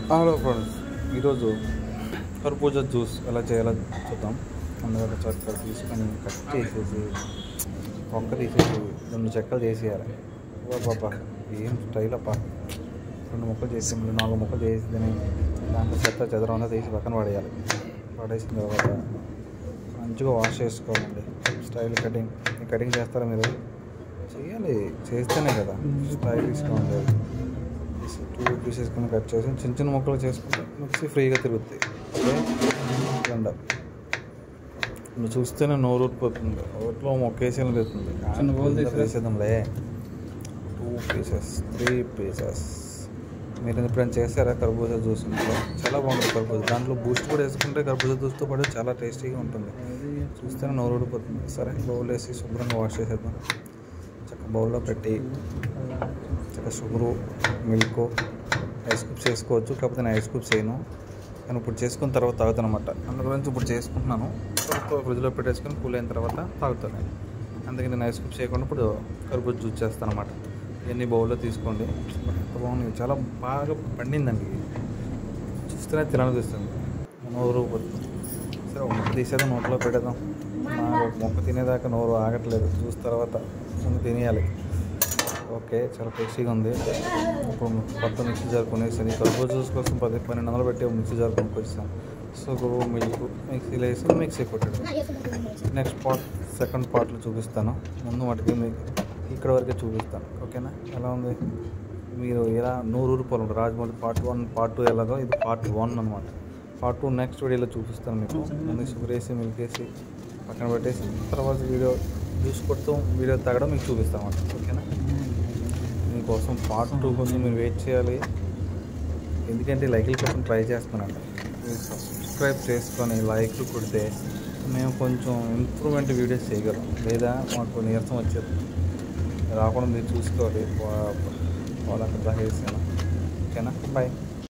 Hello friends, ఈరోజు కర్బూజా juice ఎలా చేయాలో చూద్దాం. ముందుగా చెక్కలు తీసుకొని కట్ చేసేసి ఒక్క తీసేసి 2 చెక్కలు చేసేయాలి. బాబా ఏం స్టైల్ అప్ప! 2 ముక్కలు చేసి 4 ముక్కలు చేసి దాంట్లో చెత్త చెదరంగా తీసి పక్కన పడేయాలి. పడేసిన తర్వాత మంచిగా వాష్ చేసుకోవాలండి. స్టైల్ కటింగ్ చేస్తారా మీరు? చేయాలి, చేస్తేనే కదా స్టైలిష్గా ఉండేది. 2 పీసెస్ కింద కట్ చేసి చిన్న ముక్కలు చేసుకుంటే మిక్సీ ఫ్రీగా తిరుగుతాయి. ఓకే, నువ్వు చూస్తేనే నోరు ఊరిపోతుంది. ఓట్లో మొక్కేసేలా తిరుగుతుంది. వేసేద్దాంలే. 2 పీసెస్ 3 పీసెస్. మీరు ఎప్పుడైనా చేస్తారా కర్బూజా జ్యూస్? చాలా బాగుంటుంది కర్బూజా. దాంట్లో బూస్ట్ కూడా వేసుకుంటే కర్బూజా జ్యూస్తో పాటు చాలా టేస్టీగా ఉంటుంది. చూస్తేనే నోరు ఊడిపోతుంది. సరే, బౌల్ వేసి శుభ్రంగా వాష్ చేసేద్దాం. చక్కగా బౌల్లో పెట్టి చక్కగా షుగరు, మిల్క్, ఐస్ క్యూబ్స్ వేసుకోవచ్చు. కాకపోతే నేను ఐస్ క్యూబ్స్ వేయను. నేను ఇప్పుడు చేసుకున్న తర్వాత తాగుతాను అనమాట. అందు గురించి ఇప్పుడు చేసుకుంటున్నాను. ఫ్రిడ్జ్లో పెట్టేసుకొని కూల్ అయిన తర్వాత తాగుతాను. అందుకే నేను ఐస్ క్యూబ్స్ చేయకుండా ఇప్పుడు కర్బూజా జ్యూస్ చేస్తాను అనమాట. ఇవన్నీ బౌల్లో తీసుకోండి. ఎంత బాగుంది, చాలా బాగా పండిందండి. చూస్తేనే తినాలనిపిస్తుంది, నోరు పోతుంది. సరే, ఒక ముక్క తీసేద్దాం, నోట్లో పెట్టేద్దాం. మొక్క తినేదాకా నోరు ఆగట్లేదు. జ్యూస్ తర్వాత ముందు తినేయాలి. ఓకే, చాలా టేస్టీగా ఉంది. ఇప్పుడు కొత్త మిక్సీ జార్ కొనేసాను. ఈ కర్బూజా జ్యూస్ కోసం 1200 పెట్టి మిక్సీ జార్ కొనుక్కొచ్చాను. షుగరు, మిల్క్ మిక్సీలో వేసి మిక్సీ కొట్టాడు. నెక్స్ట్ సెకండ్ పార్ట్లో చూపిస్తాను. ముందు వాటికి మీకు ఇక్కడ వరకే చూపిస్తాను. ఓకేనా? ఎలా ఉంది? మీరు ఎలా నూరు ఊరిపోవాలి. రాజమౌళి పార్ట్ 1 పార్ట్ 2 ఎలాగో ఇది పార్ట్ 1 అనమాట. పార్ట్ 2 నెక్స్ట్ వీడియోలో చూపిస్తాను మీకు. ముందు షుగర్ వేసి మిల్క్ వేసి పక్కన పెట్టేసి తర్వాత జ్యూస్ కొడుతూ వీడియో తాగడం మీకు చూపిస్తాను అన్నమాట. ఓకేనా? మీకోసం పార్ట్ 2 కోసం మీరు వెయిట్ చేయాలి. ఎందుకంటే లైక్ల కోసం ట్రై చేస్తున్నాను. మీరు సబ్స్క్రైబ్ చేసుకొని లైక్లు కొడితే మేము కొంచెం ఇంప్రూవ్మెంట్ వీడియోస్ చేయగలం. లేదా మాకు నీరసం వచ్చేది రాకుండా మీరు చూసుకోవాలి. వాళ్ళకి డ్రా చేసాను. ఓకేనా? బాయ్.